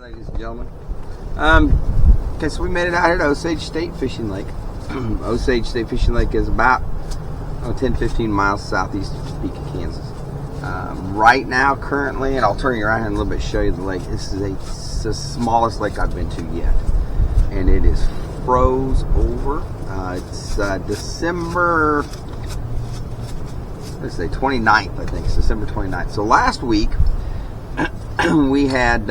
ladies and gentlemen. Okay, so we made it out here to Osage State Fishing Lake. Osage State Fishing Lake is about 10-15 miles southeast of Topeka, Kansas. Right now, currently, and I'll turn you around in a little bit, show you the lake. This is the smallest lake I've been to yet, and it is froze over. It's December, let's say 29th, I think. It's December 29th. So last week we had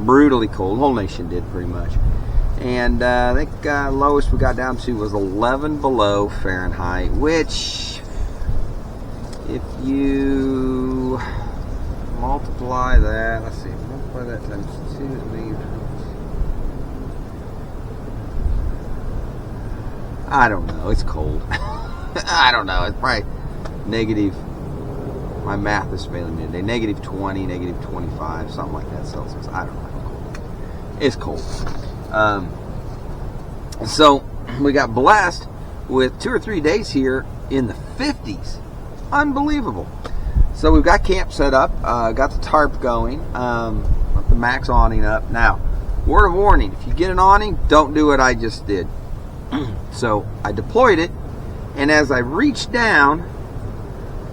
brutally cold. The whole nation did pretty much. And I think lowest we got down to was 11 below Fahrenheit, which if you multiply that, let's see, multiply that times 2, it means, I don't know, it's cold. I don't know, it's probably negative, my math is failing me today, negative 20, negative 25, something like that Celsius. I don't know, it's cold. So we got blessed with 2 or 3 days here in the 50s. Unbelievable. So we've got camp set up, got the tarp going, got the max awning up. Now, word of warning, if you get an awning, don't do what I just did. So I deployed it, and as I reached down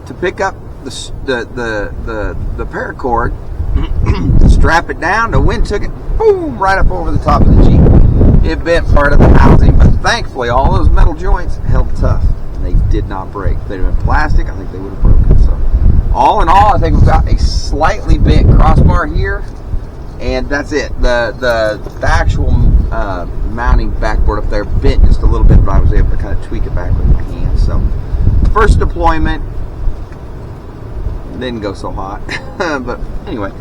to pick up the paracord, strap it down, the wind took it, boom, right up over the top of the Jeep. It bent part of the housing, but thankfully all those metal joints held tough. And they did not break. If they'd have been plastic, I think they would have broken. So all in all, I think we've got a slightly bent crossbar here, and that's it. The actual mounting backboard up there bent just a little bit, but I was able to kind of tweak it back with my hand. So first deployment didn't go so hot. But anyway,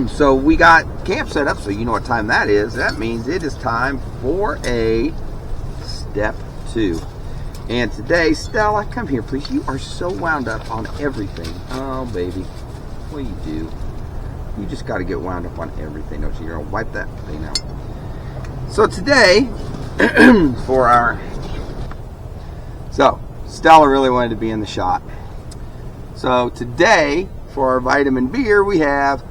so we got camp set up, so you know what time that is. That means it is time for a step 2. And today, Stella, come here, please. You are so wound up on everything. Oh, baby. What do you do? You just got to get wound up on everything, don't you? You're going to wipe that thing out. So today, for our... So, Stella really wanted to be in the shot. So today, for our vitamin beer, we have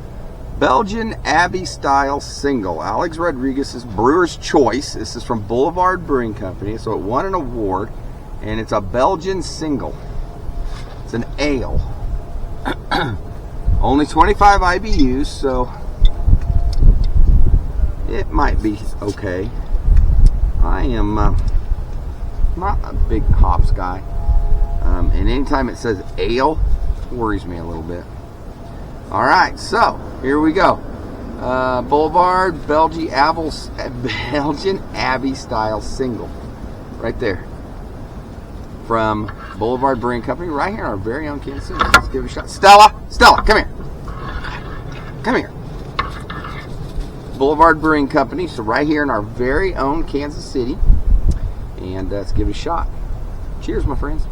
Belgian Abbey Style Single. Alex Rodriguez's Brewer's Choice. This is from Boulevard Brewing Company. So it won an award, and it's a Belgian Single. It's an ale. Only 25 IBUs, so it might be okay. I am not a big hops guy, and anytime it says ale, it worries me a little bit. All right, so here we go. Boulevard Belgian Abbey Style Single, right there, from Boulevard Brewing Company, right here in our very own Kansas City. Let's give it a shot. Stella, come here. Come here. Boulevard Brewing Company, so right here in our very own Kansas City, and let's give it a shot. Cheers, my friends.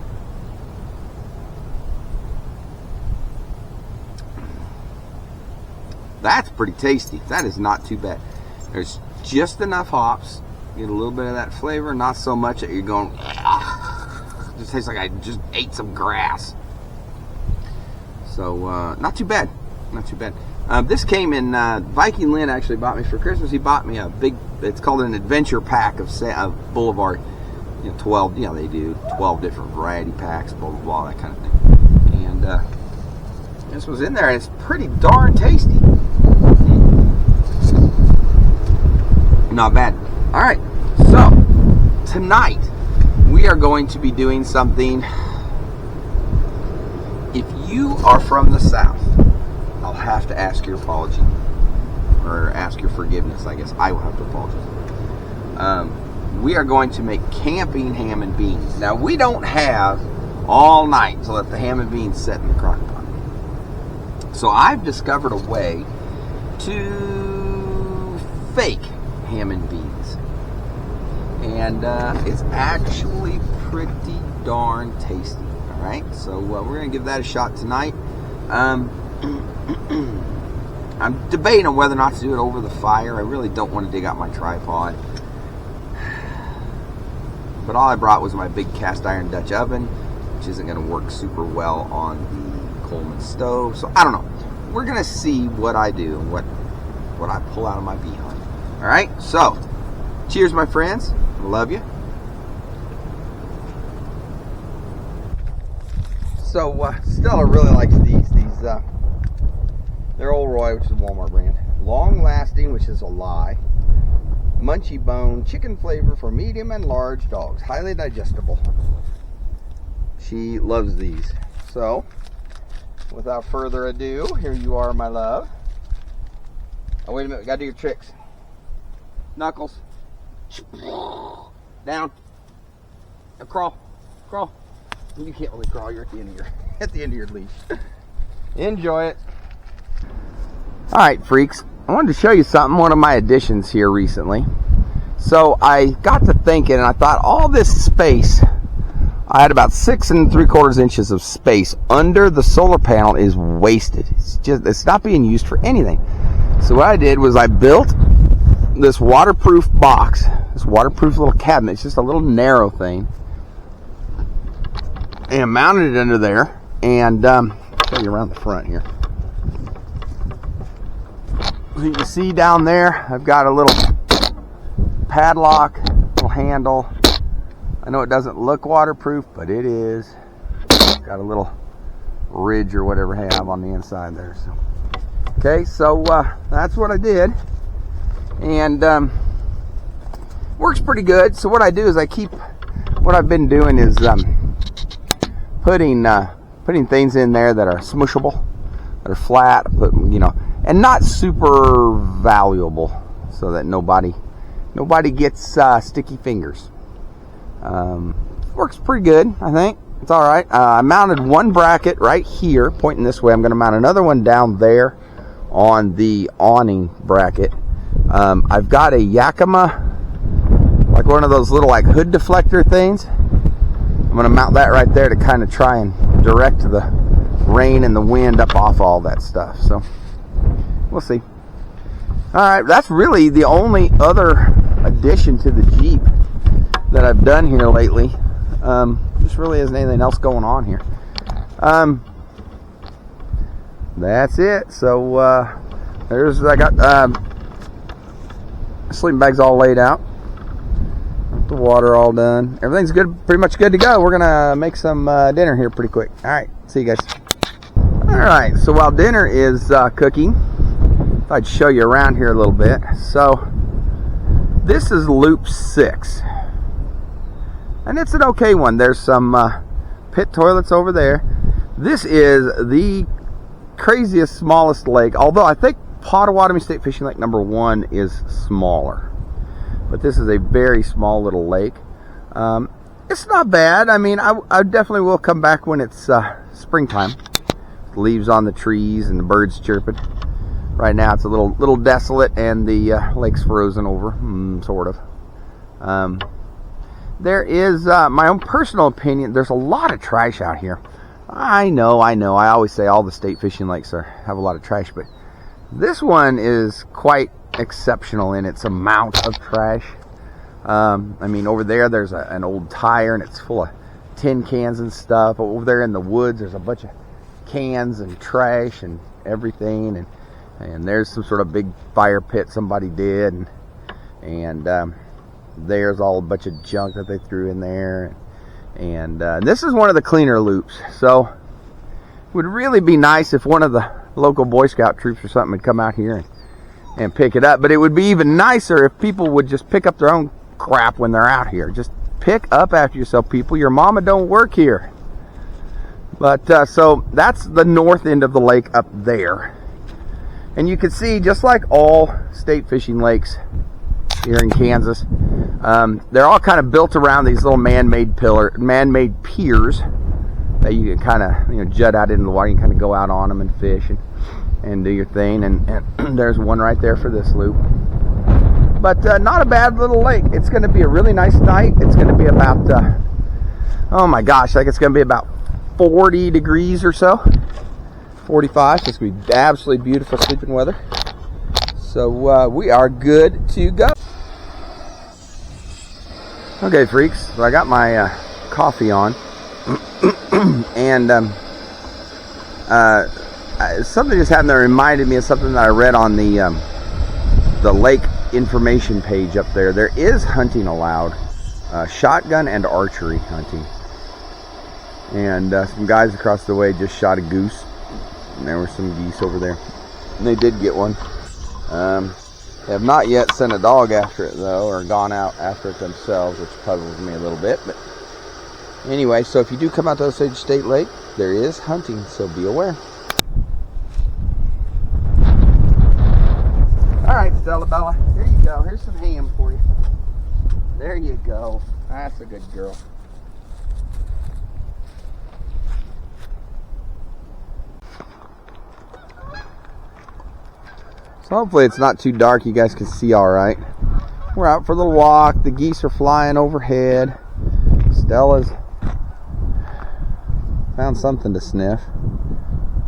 That's pretty tasty. That is not too bad. There's just enough hops. Get a little bit of that flavor, not so much that you're going, it just tastes like I just ate some grass. So, not too bad. Not too bad. This came in, Viking Lynn actually bought me for Christmas. He bought me a big, it's called an adventure pack of Boulevard. 12, they do 12 different variety packs, blah, blah, blah, that kind of thing. And this was in there, and it's pretty darn tasty. Not bad. All right, so tonight we are going to be doing something. If you are from the South, I'll have to ask your apology, or ask your forgiveness. I guess I will have to apologize. We are going to make camping ham and beans. Now, we don't have all night to let the ham and beans set in the crock pot. So I've discovered a way to fake ham and beans, and it's actually pretty darn tasty. All right, so we're gonna give that a shot tonight. I'm debating on whether or not to do it over the fire. I really don't want to dig out my tripod, but all I brought was my big cast iron Dutch oven, which isn't going to work super well on the Coleman stove. So I don't know. We're going to see what I do and what what I pull out of my behind. All right, so cheers, my friends. Love you. So Stella really likes these. They're Old Roy, which is a Walmart brand. Long lasting, which is a lie. Munchy bone, chicken flavor for medium and large dogs. Highly digestible. She loves these. So, without further ado, here you are, my love. Oh, wait a minute. We gotta do your tricks. Knuckles. Down. Now crawl. Crawl. You can't really crawl. You're at the end of your leash. Enjoy it. All right, freaks. I wanted to show you something. One of my additions here recently. So I got to thinking, and I thought all this space, I had about 6 3/4 inches of space under the solar panel is wasted. It's not being used for anything. So what I did was I built this waterproof box, this waterproof little cabinet. It's just a little narrow thing. And mounted it under there, and show you around the front here. So you can see down there, I've got a little padlock, little handle. I know it doesn't look waterproof, but it is. Got a little ridge or whatever I have on the inside there. So, okay, so that's what I did, and works pretty good. So what I do is what I've been doing is putting things in there that are smushable, that are flat, and not super valuable, so that nobody gets sticky fingers. Works pretty good, I think. It's all right. I mounted one bracket right here, pointing this way. I'm going to mount another one down there on the awning bracket. I've got a Yakima, like one of those little like hood deflector things. I'm going to mount that right there to kind of try and direct the rain and the wind up off all that stuff. So we'll see. All right, that's really the only other addition to the Jeep that I've done here lately. Just really isn't anything else going on here. That's it. So I got sleeping bags all laid out. The water all done. Everything's good, pretty much good to go. We're gonna make some dinner here pretty quick. All right, see you guys. All right, so while dinner is cooking, I'd show you around here a little bit. So this is loop 6, and it's an okay one. There's some pit toilets over there. This is the craziest, smallest lake, although I think Pottawatomie State Fishing Lake number 1 is smaller. But this is a very small little lake. It's not bad. I mean, I definitely will come back when it's springtime. Leaves on the trees and the birds chirping. Right now it's a little desolate, and the lake's frozen over, sort of. There is, my own personal opinion, there's a lot of trash out here. I know. I always say all the state fishing lakes have a lot of trash, but this one is quite exceptional in its amount of trash. I mean, over there's an old tire, and it's full of tin cans and stuff. Over there in the woods, there's a bunch of cans and trash and everything, and there's some sort of big fire pit somebody did, and there's all a bunch of junk that they threw in there, and this is one of the cleaner loops. So it would really be nice if one of the local Boy Scout troops or something would come out here and pick it up. But it would be even nicer if people would just pick up their own crap when they're out here. Just pick up after yourself, people. Your mama don't work here. But so that's the north end of the lake up there, and you can see, just like all state fishing lakes here in Kansas, they're all kind of built around these little man-made piers that you can kind of jut out into the water. You can kind of go out on them and fish and do your thing, and there's one right there for this loop. But not a bad little lake. It's going to be a really nice night. It's going to be about oh my gosh, I think it's going to be about 40 degrees or so, 45. It's going to be absolutely beautiful sleeping weather. So we are good to go. Okay, freaks, so I got my coffee on, and something just happened that reminded me of something that I read on the the lake information page up there. There is hunting allowed, shotgun and archery hunting. And some guys across the way just shot a goose, and there were some geese over there, and they did get one. They have not yet sent a dog after it though, or gone out after it themselves, which puzzles me a little bit. But anyway, so if you do come out to Osage State Lake, there is hunting, so be aware. All right, Stella Bella, here you go. Here's some ham for you. There you go. That's a good girl. So hopefully it's not too dark. You guys can see all right. We're out for a little walk. The geese are flying overhead. Stella's found something to sniff.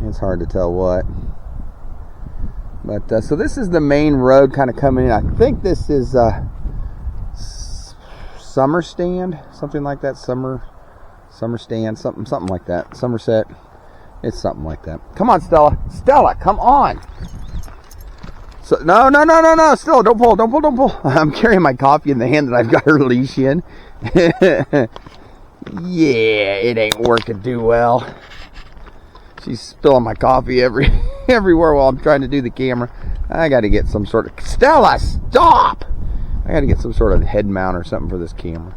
It's hard to tell what. But so this is the main road kind of coming in. I think this is Summer Stand, something like that. Summer Stand, something like that. Somerset. It's something like that. Come on, Stella. Stella, come on. So no, Stella, don't pull. I'm carrying my coffee in the hand that I've got her leash in. Yeah, it ain't working too well. She's spilling my coffee everywhere while I'm trying to do the camera. I got to get some sort of... Stella, stop! I got to get some sort of head mount or something for this camera.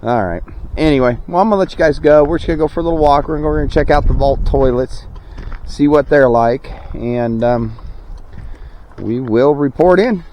All right. Anyway, well, I'm going to let you guys go. We're just going to go for a little walk. We're going to go over and check out the vault toilets, see what they're like, and we will report in.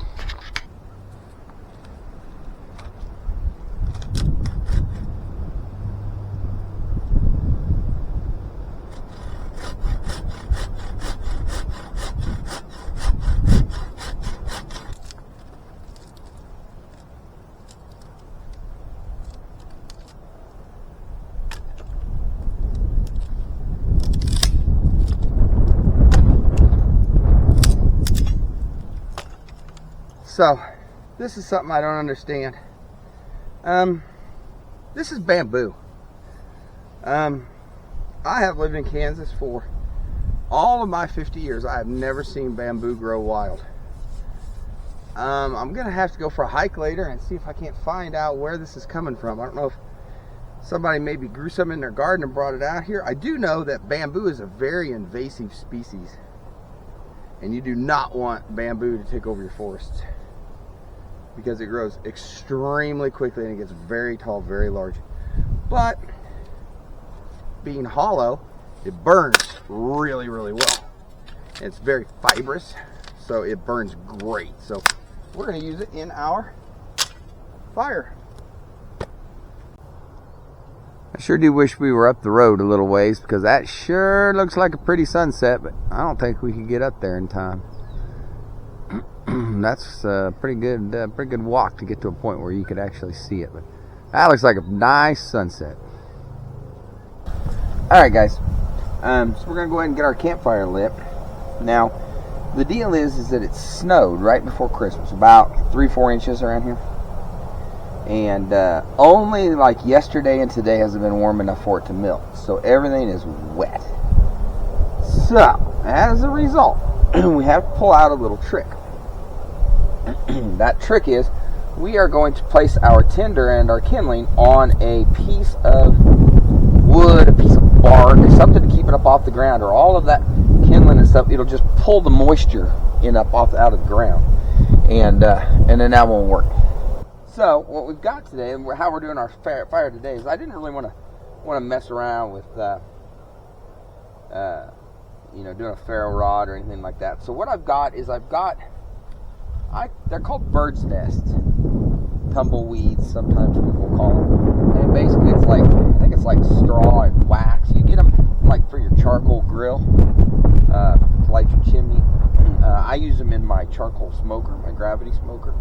So, this is something I don't understand. This is bamboo. I have lived in Kansas for all of my 50 years. I have never seen bamboo grow wild. I'm gonna have to go for a hike later and see if I can't find out where this is coming from. I don't know if somebody maybe grew some in their garden and brought it out here. I do know that bamboo is a very invasive species, and you do not want bamboo to take over your forests, because it grows extremely quickly and it gets very tall, very large. But being hollow, it burns really, really well. It's very fibrous, so it burns great. So we're gonna use it in our fire. I sure do wish we were up the road a little ways, because that sure looks like a pretty sunset, but I don't think we can get up there in time. That's a pretty good walk to get to a point where you could actually see it. But that looks like a nice sunset. All right, guys. So we're gonna go ahead and get our campfire lit. Now, the deal is that it snowed right before Christmas, about 3-4 inches around here, and only like yesterday and today has it been warm enough for it to melt. So everything is wet. So as a result, we have to pull out a little trick. That trick is we are going to place our tinder and our kindling on a piece of wood, a piece of bark, or something to keep it up off the ground, or all of that kindling and stuff. It'll just pull the moisture out of the ground, and then that won't work. So what we've got today, and how we're doing our fire today, is I didn't really want to mess around with doing a ferro rod or anything like that. So what I've got is they're called bird's nests, tumbleweeds sometimes people call them, and basically I think it's like straw and wax. You get them like for your charcoal grill, to light your chimney. I use them in my charcoal smoker, my gravity smoker.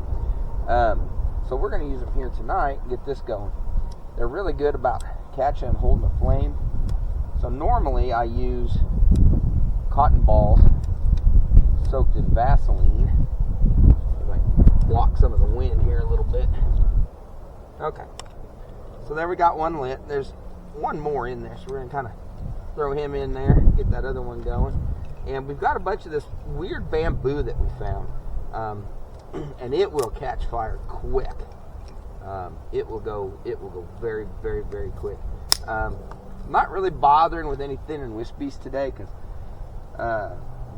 So we're going to use them here tonight and get this going. They're really good about catching and holding a flame. So normally I use cotton balls soaked in Vaseline. Block some of the wind here a little bit. Okay, so there we got one lit. There's one more in there, so we're gonna kind of throw him in there, get that other one going. And we've got a bunch of this weird bamboo that we found. and it will catch fire quick. It will go very, very, very quick. Not really bothering with any thin and wispies today, because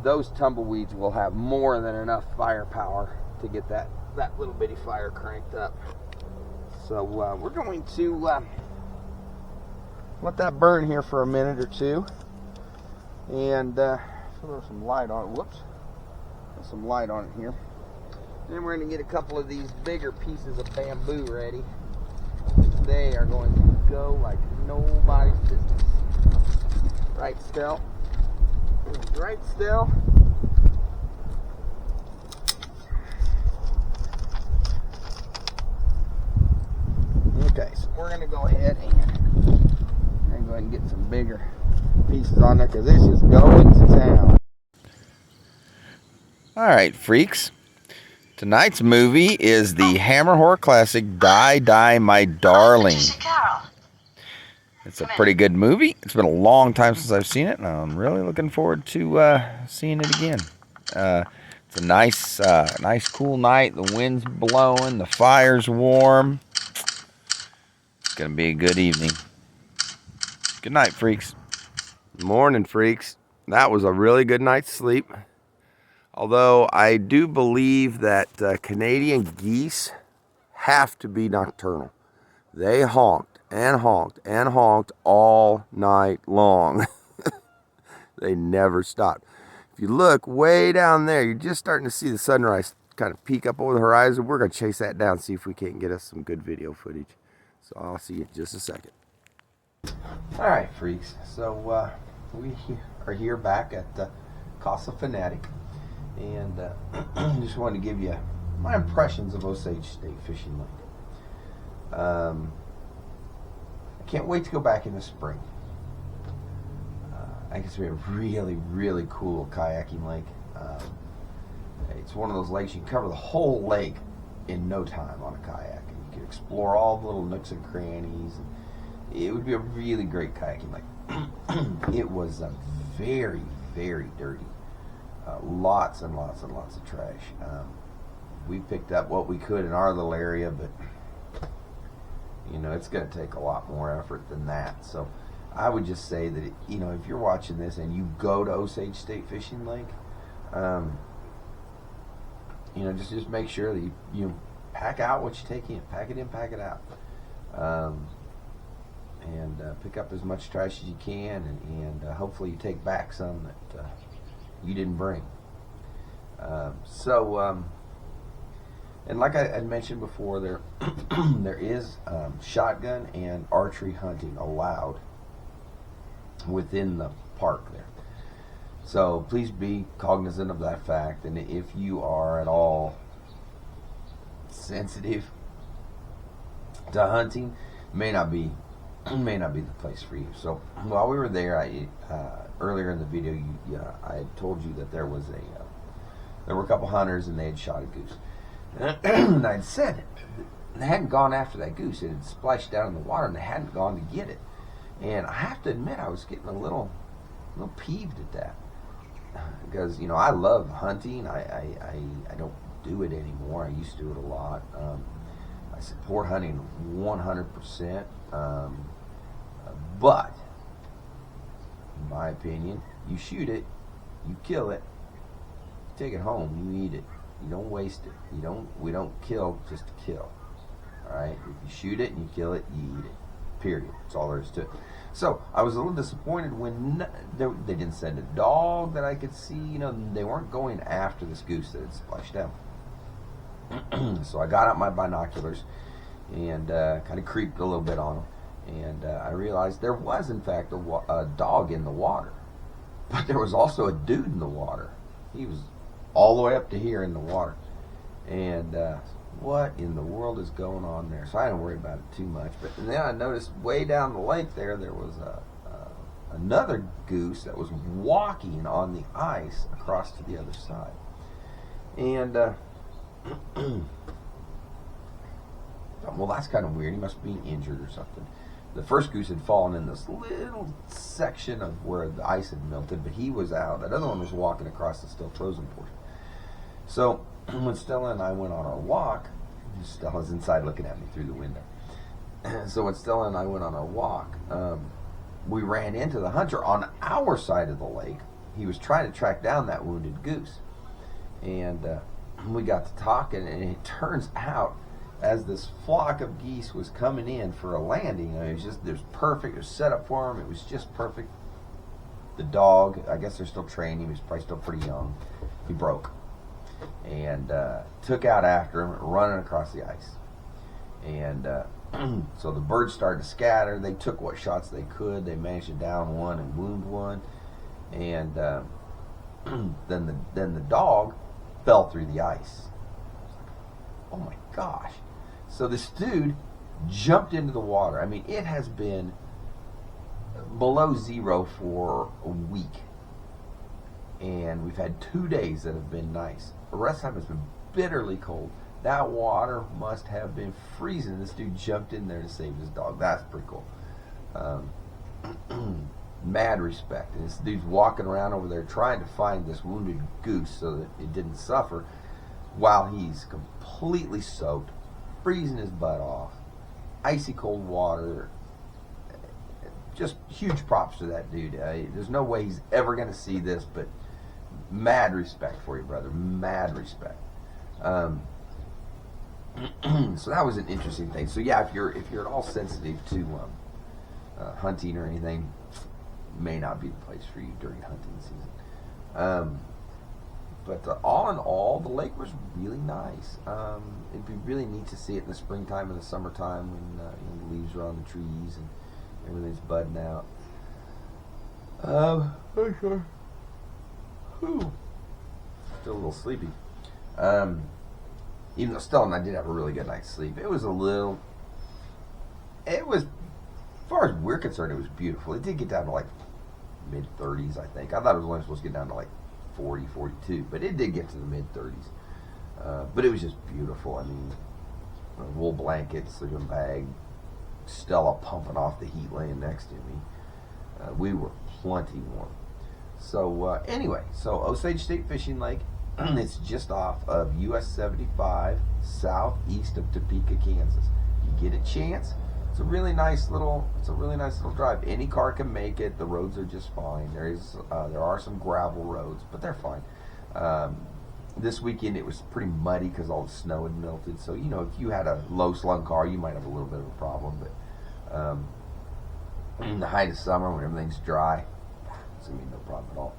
those tumbleweeds will have more than enough firepower to get that little bitty fire cranked up. So we're going to let that burn here for a minute or two, and throw some light on it. Whoops, got some light on it here. Then we're going to get a couple of these bigger pieces of bamboo ready. They are going to go like nobody's business. Right still. Right still. Okay, so we're going to go ahead and go ahead and get some bigger pieces on there, because this is going to town. Alright, freaks. Tonight's movie is the Hammer Horror Classic, Die, Die, My Darling. It's a pretty good movie. It's been a long time since I've seen it, and I'm really looking forward to seeing it again. It's a nice cool night. The wind's blowing, the fire's warm. It's going to be a good evening. Good night, freaks. Morning, freaks. That was a really good night's sleep. Although I do believe that Canadian geese have to be nocturnal. They honked and honked and honked all night long. They never stopped. If you look way down there, you're just starting to see the sunrise kind of peek up over the horizon. We're going to chase that down, see if we can't get us some good video footage. So I'll see you in just a second. All right, freaks. So we are here back at Casa Fanatic. And just wanted to give you my impressions of Osage State Fishing Lake. I can't wait to go back in the spring. I think it's going to be a really, really cool kayaking lake. It's one of those lakes you can cover the whole lake in no time on a kayak. And you can explore all the little nooks and crannies. And it would be a really great kayaking lake. It was very, very dirty. Lots and lots and lots of trash. We picked up what we could in our little area, but you know, it's going to take a lot more effort than that. So I would just say that, you know, if you're watching this and you go to Osage State Fishing Lake, you know, just make sure that you pack out what you take in. Pack it in, pack it out. And pick up as much trash as you can, and hopefully you take back some that you didn't bring. And like I had mentioned before, there is shotgun and archery hunting allowed within the park there. So please be cognizant of that fact, and if you are at all sensitive to hunting, may not be the place for you. So while we were there, earlier in the video, I had told you that there were a couple hunters and they had shot a goose. And I'd said they hadn't gone after that goose. It had splashed down in the water and they hadn't gone to get it. And I have to admit, I was getting a little peeved at that, because, you know, I love hunting. I don't do it anymore. I used to do it a lot. I support hunting 100%. But in my opinion, you shoot it, you kill it, you take it home, you eat it. You don't waste it. We don't kill just to kill. All right. If you shoot it and you kill it, you eat it. Period. That's all there is to it. So I was a little disappointed when they didn't send a dog that I could see. You know, they weren't going after this goose that had splashed down. So I got out my binoculars and kind of creeped a little bit on them, and I realized there was in fact a dog in the water, but there was also a dude in the water. He was all the way up to here in the water, and what in the world is going on there? So I didn't worry about it too much. But then I noticed way down the lake there was another goose that was walking on the ice across to the other side, and well, that's kind of weird. He must be injured or something. The first goose had fallen in this little section of where the ice had melted, but he was out. That other one was walking across the still frozen portion. So when Stella and I went on our walk, Stella's inside looking at me through the window. So when Stella and I went on our walk, we ran into the hunter on our side of the lake. He was trying to track down that wounded goose. And we got to talking, and it turns out, as this flock of geese was coming in for a landing, it was perfect. It was set up for him. It was just perfect. The dog, I guess they're still training. He was probably still pretty young. He broke and took out after him, running across the ice. And so the birds started to scatter. They took what shots they could. They managed to down one and wound one. And then the dog fell through the ice. Oh my gosh. So this dude jumped into the water. I mean, it has been below zero for a week. And we've had 2 days that have been nice. The rest of the time it's been bitterly cold. That water must have been freezing. This dude jumped in there to save his dog. That's pretty cool. Mad respect. And this dude's walking around over there trying to find this wounded goose so that it didn't suffer while he's completely soaked, freezing his butt off, icy cold water. Just huge props to that dude. There's no way he's ever going to see this, but mad respect for you, brother. Mad respect. So that was an interesting thing. So yeah, if you're at all sensitive to hunting or anything, may not be the place for you during hunting season. But all in all, the lake was really nice. It'd be really neat to see it in the springtime and the summertime when the leaves are on the trees and everything's budding out. Okay. Whew. Still a little sleepy. Even though Stella and I did have a really good night's sleep, as far as we're concerned, it was beautiful. It did get down to like mid-30s, I think. I thought it was only supposed to get down to like 40, 42, but it did get to the mid-30s. But it was just beautiful. I mean, wool blanket, sleeping bag, Stella pumping off the heat laying next to me. We were plenty warm. So anyway, so Osage State Fishing Lake, it's just off of US 75 southeast of Topeka, Kansas. You get a chance. It's a really nice little drive. Any car can make it. The roads are just fine. There are some gravel roads, but they're fine. This weekend it was pretty muddy because all the snow had melted. So if you had a low slung car, you might have a little bit of a problem. But in the height of summer when everything's dry, it's gonna be no problem at all.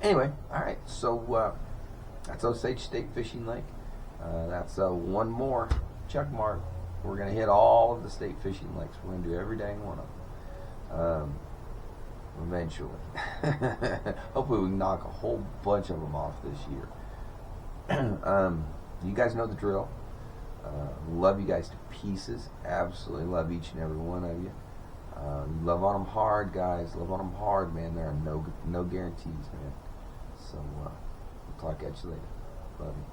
Anyway, all right. So that's Osage State Fishing Lake. That's one more check mark. We're going to hit all of the state fishing lakes. We're going to do every dang one of them. Eventually. Hopefully we can knock a whole bunch of them off this year. You guys know the drill. Love you guys to pieces. Absolutely love each and every one of you. Love on them hard, guys. Love on them hard, man. There are no guarantees, man. So we'll talk at you later. Love you.